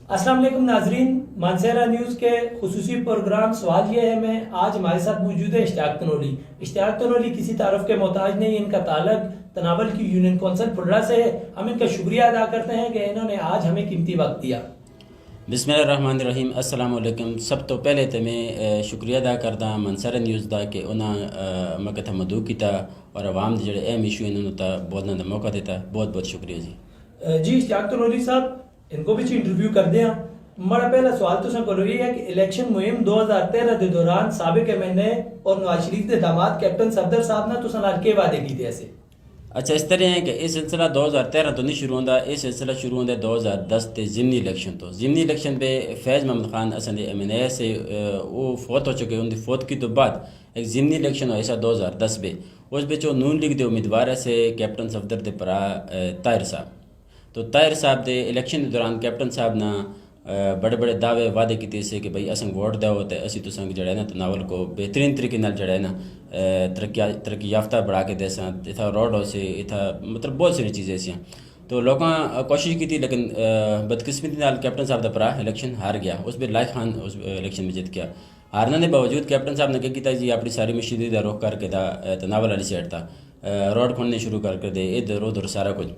السلام علیکم ناظرین، مانسہرہ نیوز کے خصوصی پروگرام سوال یہ ہے میں آج ہمارے ساتھ موجود ہے اشتیاق تنولی۔ اشتیاق تنولی کسی تعارف کے محتاج نہیں، ان کا تعلق تناول کی یونین کونسل پھلڑا سے ہے۔ ہم ان کا شکریہ ادا کرتے ہیں کہ انہوں نے آج ہمیں قیمتی وقت دیا۔ بسم اللہ الرحمن الرحیم۔ السلام علیکم۔ سب تو پہلے تو میں شکریہ ادا کردا منصر نیوز دا کہ انہاں مکہ تھا مدعو کیتا اور عوام دے جڑے اہم ایشو انہوں نے بولنے کا موقع دیتا۔ بہت بہت شکریہ جی۔ جی اشتیاق تنولی صاحب، ان کو بھی انٹرویو کر دیا۔ ہمارا پہلا سوال تو سن کو یہ ہے کہ الیکشن مہم 2013 کے دوران سابق ایم این اے اور نواز شریف کے داماد کیپٹن صفدر صاحب نے تو سن کے وعدے کیتے ایسے؟ اچھا، اس طرح ہے کہ یہ سلسلہ 2013 تو نہیں شروع ہوتا، یہ سلسلہ شروع ہوتا ہے 2010 تے ضمنی الیکشن تو۔ ضمنی الیکشن پہ فیض محمد خان اصل ایم این اے سے وہ فوت ہو چکے، ان کی فوت کی تو بعد ایک ضمنی الیکشن ہوا ایسا 2010 پہ۔ اس بچ نون لیگ دے امیدوار ہے سے کیپٹن صفدر دے پرا طاہر صاحب۔ تو طاہر صاحب دے الیکشن کے دوران کیپٹن صاحب نے بڑے بڑے دعوے وعدے کیتے سے کہ بھائی اسنگ ووٹ دو تو اسی تو سنگ جڑا ہے نا تناول کو بہترین طریقے نال جڑا ہے نا ترقی یافتہ بڑھا کے دے ساں، اتھا روڈ ہو سے اتھا مطلب بہت ساری چیزیں ایسی ہیں۔ تو لوگاں کوشش کی تھی لیکن بدقسمتی نال کیپٹن صاحب دا پرا الیکشن ہار گیا۔ اس پہ لائق خان اس الیکشن میں جیت گیا۔ ہارنے کے باوجود کیپٹن صاحب نے کیا کیتا جی اپنی ساری مشیدی دا رخ کر کے دا تناول والی سائڈ تا روڈ کھولنے شروع کر کے دے ادھر ادھر سارا کچھ۔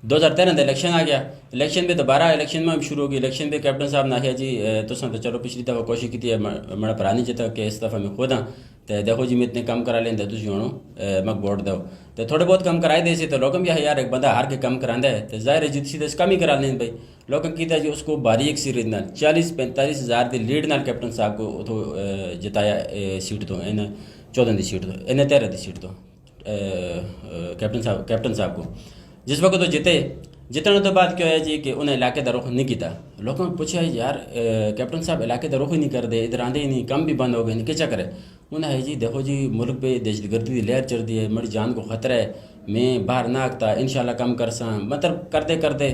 2013 کا الیکشن آ گیا۔ الیکشن پہ دوبارہ الیکشن میں شروع ہو گئی۔ الیکشن پہ کیپٹن صاحب نے کہا جی تساں تو چلو پچھلی دفعہ کوشش کی ہے میرا پرا نہیں جیتا کہ اس دفعہ میں خود ہاں تو دیکھو جی میں اتنے کم کرا لیں تھی ہوں مک ووٹ دو تو تھوڑے بہت کم کرائے دے سے تو لوگوں بھی یار ایک بندہ ہار کے کم کرا ہے تو ظاہر ہے جیت سی تو کم ہی کرا لیں بھائی۔ لوگوں کیتا جی اس کو باریک سی ریت نال 40-45 ہزار کی لیڈ نال کیپٹن صاحب کو اتوں جتایا سیٹ تو انہیں 14 کی سیٹ تو انہیں 13 کی سیٹ تو کیپٹن صاحب کو جس وقت وہ جیتے۔ جتنے تو بعد کیا ہے جی کہ انہیں علاقے کا رخ نہیں کیتا۔ لوگوں نے پوچھا یار کیپٹن صاحب علاقے کا رخ ہی نہیں کر دے، ادھر آندے ہی نہیں، کم بھی بند ہو گئے، کیا چکر ہے؟ انہیں ہے جی دیکھو جی ملک پہ دہشت گردی کی لہر چل دی ہے، میری جان کو خطرہ ہے، میں باہر نہ آگتا انشاءاللہ کم کر ساں۔ مطلب کرتے کرتے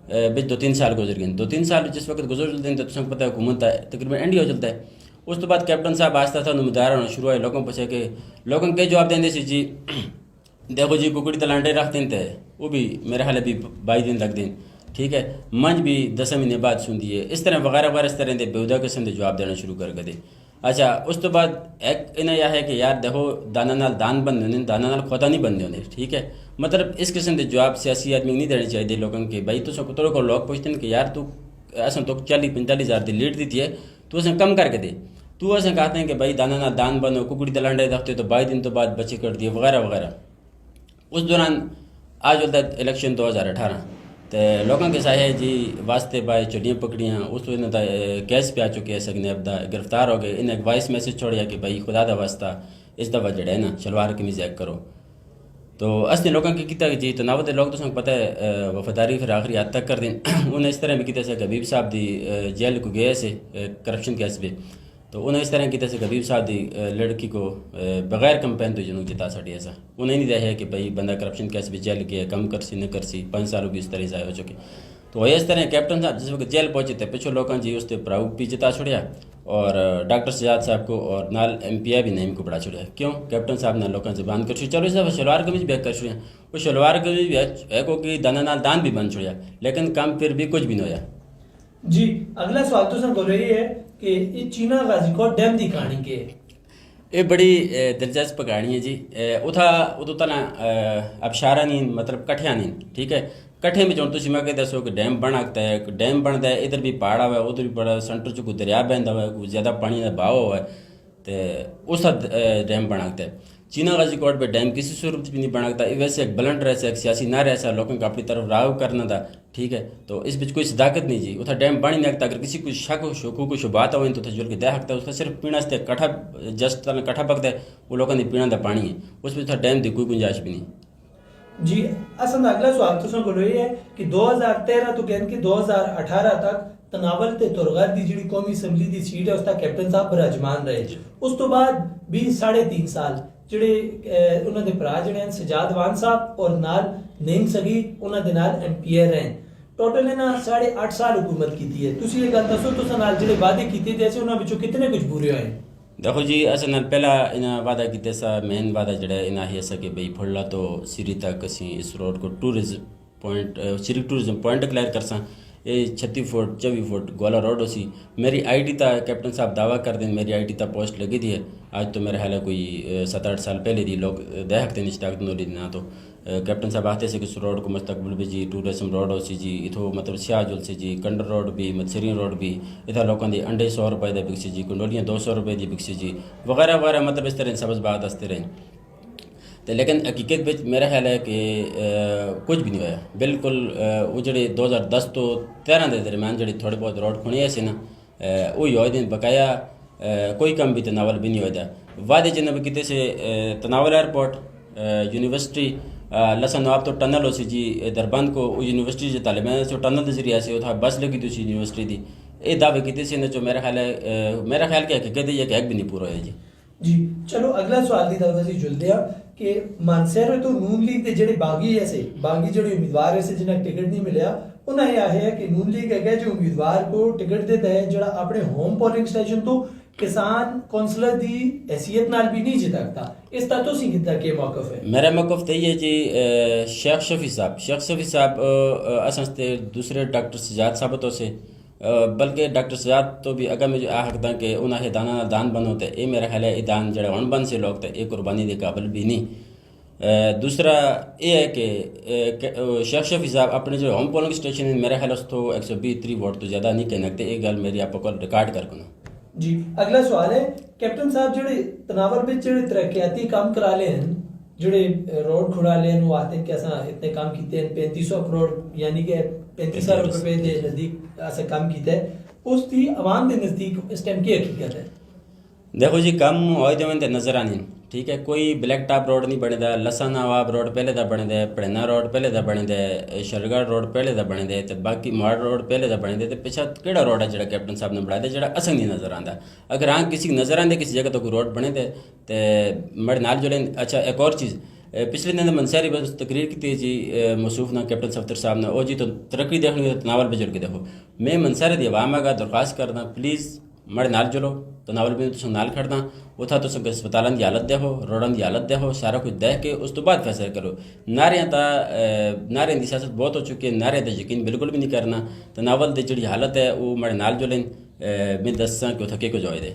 بچ 2-3 سال گزر گئے۔ 2-3 سال جس وقت گزر چلتے ہیں تو تم پتہ ہے حکومت تقریباً اینڈ ہی ہو چلتا ہے۔ اس تو بعد کیپٹن صاحب آہستہ آہستہ مداحرہ ہونا شروع ہوئے۔ لوگوں پوچھے کہ لوگوں کے جواب دیں سی جی دیکھو جی ککڑی تلانڈے رکھتے ہیں وہ بھی میرے حال ابھی 22 دن لگ دیں، ٹھیک ہے، منج بھی 10 مہینے بعد سن دیے، اس طرح وغیرہ وغیرہ اس طرح دے بےہودہ قسم کے جواب دینا شروع کر دے۔ اچھا اس تو بعد ایک انہیں یہ ہے کہ یار دیکھو دانا نال دان بندے ہونے، دانا نال کھوتا نہیں بندے ہونے، ٹھیک ہے۔ مطلب اس قسم کے جواب سیاسی آدمی نہیں دینے چاہیے لوگوں کے۔ بھائی تو کو لوگ پوچھتے ہیں کہ یار تو اصل تو 40-45 ہزار کی لیڈ دیتی ہے تو اسے کم کر کے دے، تو اسے کہتے ہیں کہ بھائی دانا نال دان بندو ککڑی دلانڈے رکھتے تو 22 دن تو بعد بچے کر دیے وغیرہ وغیرہ۔ اس دوران آج ہوتا ہے الیکشن 2018 تو لوگوں کے سائے جی واسطے بائے چڑیاں پکڑیاں، اس تو انہیں کیس پہ آ چکے ہیں سگنے ابدا گرفتار ہو گئے۔ انہیں ایک وائس میسج چھوڑیا کہ بھائی خدا دا واسطہ اس دفعہ جڑا ہے نا شلوار قمیض ایک کرو۔ تو اصلی لوگوں کے کیتا کہ جی تناول دے لوگ تو سنگ پتہ ہے وفاداری پھر آخری حد تک کر دیں۔ انہیں اس طرح بھی کیتا سے حبیب صاحب دی جیل کو گئے سے کرپشن کیس پہ، تو انہیں اس طرح کیتا سے حبیب صاحب دی لڑکی کو بغیر کمپین تو جنوں جتا سٹی ایسا انہیں نہیں دیا ہے کہ بھائی بندہ کرپشن کیس پہ جیل گیا کم کرسی نہ کرسی 5 سالوں بھی اس طرح ضائع ہو چکے۔ تو اس طرح کیپٹن صاحب جس وقت جیل پہنچے تھے پچھو لوگوں جی اس تے پراؤ بھی جتا چھوڑیا اور ڈاکٹر سجاد صاحب کو اور نال ایم پی آئی بھی نیم کو بڑا چھوڑیا۔ کیوں؟ کیپٹن صاحب نے لوگوں سے بند کر چھوڑی۔ چلو اس دفعہ شلوار قمیض بھی کر چھوڑیا، وہ شلوار قمیض بھی ایک ہو کہ دانا نال دان بھی بند چھوڑیا لیکن کم پھر بھی کچھ بھی نہیں ہویا۔ جی اگلا سوال تو سن بول رہی ہے کہ یہ چینا غازی کوٹ ڈیم دی کہانی کے یہ بڑی دلچسپ کہانی ہے جی۔ ادو تنا ابشارہ نہیں مطلب کٹھیا نہیں، ٹھیک ہے۔ کٹھے میں چون تھی میں کہ دسو کہ ڈیم بن آتا ہے، ڈیم بنتا ہے ادھر بھی پہاڑا ہوا ہے ادھر بھی بڑا سینٹر چ کوئی دریا بہتا ہوا ہے، کوئی زیادہ پانی کا بہاؤ ہوا ہے تو اس ڈیم بناتا ہے۔ چینا غازی کوٹ پہ ڈیم کسی صورت بھی نہیں بناتا، ویسے ایک بلنڈ رہتا ایک سیاسی نہ رہتا لوگوں کو اپنی طرف راو کرنا تھا، ٹھیک ہے۔ تو اس بچ کوئی صداقت نہیں جی، اتنا ڈیم بن نہیں سکتا۔ اگر کسی کو شک ہو شکوک شبہات ہوئیں تو جل کے دے سکتا ہے، اس کا صرف پینا سے کٹھا جسٹ کٹھا پکتا ہے وہ لوگوں نے پینا دا پانی ہے، اس میں ڈیم کی کوئی گنجائش بھی نہیں۔ جی اصل اگلا سوال تو سن کو یہ ہے کہ 2013 تو کہن کہ 2018 تک تناول تے ترغت دی جڑی قومی اسمبلی دی سیٹ ہے اس کا کیپٹن صاحب براجمان رہے۔ اس تو بعد بھی 3.5 سال جڑے انہوں نے برا جڑے ہیں سجاد وان صاحب اور نال نیم سگی انہوں نے نال ایم پی اے رہے، ٹوٹل انہاں 8.5 سال حکومت کی ہے۔ تسی یہ گل دسو تو نال جڑے وعدے کیتے تھے ایسے انہاں وچوں کتنے کچھ پورے ہوئے؟ دیکھو جی اصل پہلا انہیں وعدہ کیتے سا مین وعدہ جڑا انہیں یہ سا کہ بھائی پھڑلا تو سری تک اسی اس روڈ کو ٹورزم پوائنٹ سری ٹورزم پوائنٹ کلیئر کر ساں۔ یہ 36 فٹ 24 فٹ گولا روڈ ہو سی میری آئی ٹی تا کیپٹن صاحب دعویٰ کر دیں میری آئی ٹی تا پوسٹ لگی دی ہے آج تو میرا خیال ہے کوئی 7-8 سال پہلے دی لوگ دہ ہکتے نہیں چاہتے نولی نہ تو کیپٹن صاحب آتے سے کہ اس روڈ کو مستقبل بھی جی ٹورزم روڈ ہو سی جی اتھو مطلب سیاہ جل سے جی کنڈر روڈ بھی متسرین روڈ بھی اتھا لوگوں دی انڈے 100 روپے دے بکسی جی کنڈولیاں 200 روپے دی بکسی جی وغیرہ وغیرہ مطلب اس طرح سبز بات ہستے رہیں تو لیکن حقیقت بچ میرا خیال ہے کہ کچھ بھی نہیں ہوا بالکل وہ جڑے 2010 تو 13 دے درمیان جڑی تھوڑے بہت روڈ کھونے ایسے نا وہی ہوئے دن بقایا کوئی کم بھی تناول بھی نہیں ہوئے دا وعدے جنب کتے سے تناول ایئرپورٹ یونیورسٹی لسن آپ تو ٹنل ہو سی جی دربند کو وہ یونیورسٹی جو طالبان سے ٹنل کے ذریعے سے تھا بس لگی تھی یونیورسٹی دی یہ دعوے کیتے سے جو میرا خیال ہے میرا خیال کہ حقیقت یہ کہ ایک بھی نہیں پورا ہے جی چلو اگلا سوال دی طرف سے جل دیا کہ مانسہرے تو نون لیگ دے جڑے باغی ایسے باغی جڑے امیدوار ایسے جنہیں ٹکٹ نہیں ملیا انہیں یہ ہے کہ نون لیگ ہے جو امیدوار کو ٹکٹ دیتا ہے جڑا اپنے ہوم پولنگ سٹیشن تو کسان کونسلر دی حیثیت نال بھی نہیں جتکتا اس تا تو سی کتا کے موقف ہے میرا موقف تو یہ جی شیخ شفیع صاحب اساں دوسرے ڈاکٹر سجاد صاحب تو سے بلکہ ڈاکٹر سجاد تو بھی اگر مجھے حقدہ کہ انہیں یہ دانا دان بنو تو یہ میرا خیال ہے یہ دان جڑا ہن بن سے لوگ تو یہ قربانی دے قابل بھی نہیں دوسرا یہ ہے کہ شیخ شفیع صاحب اپنے جو ہوم پولنگ اسٹیشن ہے میرا خیال اس تو 120 ووٹ تو زیادہ نہیں کہہ سکتے یہ گل میری آپ کو ریکارڈ کر کنا جی اگلا سوال ہے کیپٹن صاحب جڑے تناور میں جڑے ترقیاتی کام کرا لے ہیں جڑے روڈ کھڑا لے ہیں وہ آتے ہیں کہ ایسا اتنے کام کیتے ہیں 3500 کروڑ یعنی کہ 3500 روپے دے نزدیک ایسا کام کیتا ہے اس دی عوام دے نزدیک اس ٹائم کی حقیقت ہے دیکھو جی کم ہوئے دے نظر آنی ٹھیک ہے کوئی بلیک ٹاپ روڈ نہیں بنے دا لسان نواب روڈ پہلے دا بنے دے پڑینا روڈ پہلے دا بنے دے شرگڑھ روڈ پہلے دا بنے دے تے باقی ماڑ روڈ پہلے دا بنے دے تے پیچھے کیڑا روڈ ہے جڑا کیپٹن صاحب نے بڑھایا دے جڑا اصل نہیں نظر آندا اگر ہاں کسی نظر آندے کسی جگہ تو کوئی روڈ بنے دے تے مڑ نال جڑے اچھا ایک اور چیز پچھلے دن منصیری بس تقریر کی تھی جی موصوف نہ کیپٹن صفتر صاحب نے او جی تو ترقی دیکھنی ہے تناول بجر کے دیکھو میں منصیری دی عوام کا درخواست کردا پلیز مڑے نال چلو تناول بھی تو نال کھڑنا اتھا تو ہسپتالوں کی حالت دیکھو روڈوں کی حالت دیکھو سارا کچھ دیکھ کے اس تو بعد فیصلہ کرو نعرے تا نعرے کی سیاست بہت ہو چکی ہے نعرے تے یقین بالکل بھی نہیں کرنا تناول دی جڑی حالت ہے وہ مڑے نال جلیں میں دساں کہ اتھا کے کو جوائے دے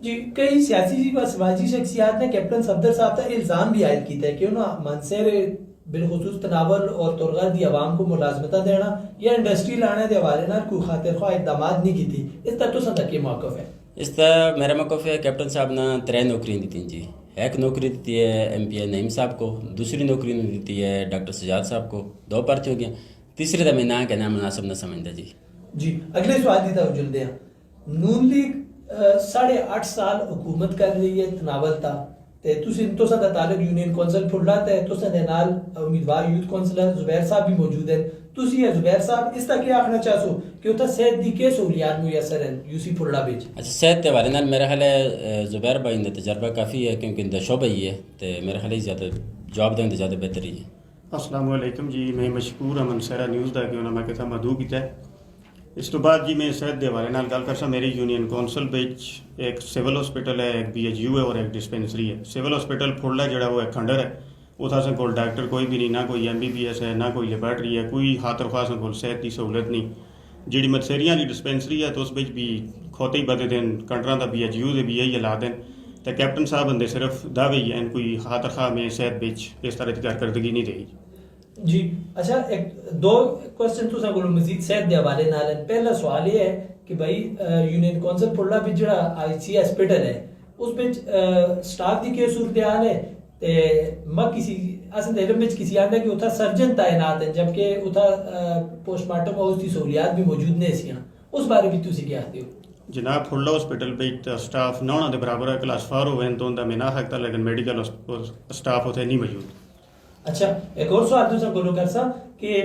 جی کئی سیاسی و سماجی شخصیات نے کیپٹن صفدر صاحب کا الزام بھی عائد کیتا ہے کہ انہوں منصیرے بالخصوص تناول اور ترغا دی عوام کو ملازمتہ دینا یا انڈسٹری لانے دے حوالے نال کوئی خاطر خواہ اقدامات نہیں کیتی اس طرح تو سنتا کی موقف ہے اس طرح میرا موقف ہے کیپٹن صاحب نے 3 نوکریاں دیتی جی ایک نوکری دیتی ہے ایم پی اے نعیم صاحب کو دوسری نوکری دیتی ہے ڈاکٹر سجاد صاحب کو 2 پرچے ہو گئے تیسرے دا میں نہ کہنا مناسب نہ سمجھتا جی اگلے سوال دی طرف جلدے ہیں نون لیگ 8.5 سال حکومت کر رہی ہے تناول تا تے تو سا تعلق یونین کونسل پھڑ لاتا ہے تو سا نال امیدوار یوتھ کونسلر زبیر صاحب بھی موجود ہیں تسی یا زبیر صاحب اس تک کیا آخنا چاہو کہ اتنا صحت دی کے سہولیات میسر ہیں یو سی پھڑ لا بیچ اچھا صحت کے حوالے نال میرا خیال ہے زبیر بھائی نے تجربہ کافی ہے کیونکہ ان کا شعبہ ہی ہے تو میرا خیال ہے زیادہ جواب دیں تو زیادہ بہتر ہی ہے السلام علیکم جی میں مشکور ہوں منصیرہ نیوز دا کہ انہوں نے کہا مدعو کیتا ہے اس تو بعد جی میں صحت کے حوالے نال گل کرسا میری یونین کونسل بچ ایک سول ہاسپٹل ہے ایک بی ایچ یو ہے اور ایک ڈسپینسری ہے سول ہاسپٹل پھڑلا جڑا وہ ایک کھنڈر ہے اتھا سے کول ڈاکٹر کوئی بھی نہیں نہ کوئی ایم بی بی ایس ہے نہ کوئی لیبارٹری ہے کوئی خاطر خواہ سے کول صحت کی سہولت نہیں جیڑی متسیریاں کی ڈسپینسری ہے تو اس بچ بھی کھوتے ہی بدے دن کنڈراں دا بی ایچ یو دے بھی یہی حالات ہیں تو کیپٹن صاحب اندے صرف دعوے ہی ہیں کوئی خاطر خواہ میں صحت بچ اس طرح کی کارکردگی نہیں رہی جی اچھا ایک 2 کوسچن تو سا مزید صحت دے حوالے نال ہیں پہلا سوال یہ ہے کہ بھائی یونین کونسل پھڑلا بھی جڑا آئی سی ہاسپٹل ہے اس وچ سٹاف دی کی صورتحال ہے تے میں کسی اصل علم وچ کسی آندا کہ اتھا سرجن تعینات ہیں جبکہ اتھا پوسٹ مارٹم ہاؤس دی سہولیات بھی موجود نہیں سیاں اس بارے بھی تسی کیا کہتے ہو جناب پھڑلا ہاسپٹل پہ سٹاف نونا دے برابر ہے کلاس 4 ہوئے تو ان دا میں نہ سکتا لیکن میڈیکل سٹاف ہوتے نہیں موجود اچھا ایک اور سوال تو سا گلو کرسا کہ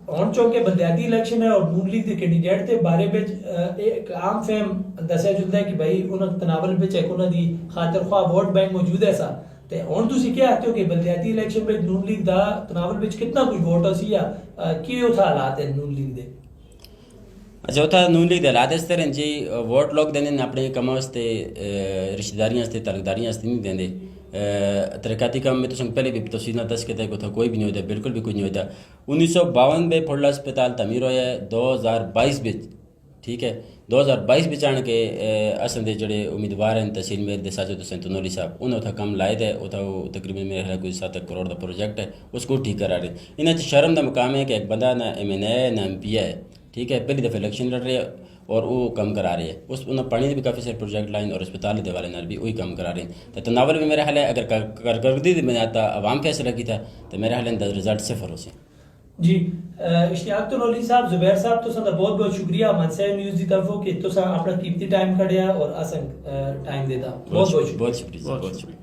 ہن چونکہ بلدیاتی الیکشن ہے اور نون لیگ دے کینڈیڈیٹ دے بارے وچ ایک عام فہم دسیا جلدا ہے کہ بھائی انہاں تناول وچ ایک انہاں دی خاطر خواہ ووٹ بینک موجود ہے سا تے ہن تسی کیا کہتے ہو کہ بلدیاتی الیکشن وچ نون لیگ دا تناول وچ کتنا کچھ ووٹ ہو سی یا کی اتھا حالات ہیں نون لیگ دے اچھا اتھا نون لیگ دے حالات اس طرح جی ووٹ لوگ دینے اپنے کماں واسطے رشتہ داریاں واسطے تعلق داریاں واسطے نہیں دیندے ترقیاتی کام میں تو پہلے بھی تفصیل دس کے تھے کوئی بھی نہیں ہوتا، بالکل بھی کوئی نہیں ہوتا. 1952 میں پھوڑلا اسپتال تعمیر ہوا ہے. 2022 میں ٹھیک ہے 2022 میں آن کے اصل دے جڑے امیدوار ہیں تحصیل میر دے ساجد حسین تنوری صاحب انہوں تھا کم لائے دے وہ تھا وہ تقریباً میرے خیال کوئی 7 کروڑ دا پروجیکٹ ہے اس کو ٹھیک کرا رہے. انہیں شرم دا مقام ہے کہ ایک بندہ نہ ایم این اے نہ ایم پی ہے ٹھیک ہے پہلی دفعہ الیکشن لڑ رہے ہیں اور وہ کم کرا رہے ہیں. اس انہیں پانی بھی کافی سارے پروجیکٹ لائن اور اسپتال دے والے نال بھی وہی کم کرا رہے ہیں. تو ناول بھی میرا خیال ہے اگر کارکردگی میں آتا عوام فیصلہ کی تھا تو میرا خیال ہے رزلٹ 0 ہو سے. جی اشتیاق تنوری صاحب زبیر صاحب تو سن بہت بہت شکریہ منصر نیوز دی طرفوں کہ تو اپنا قیمتی ٹائم کھڑیا اور اسن ٹائم دیتا. بہت بہت شکریہ. بہت شکریہ.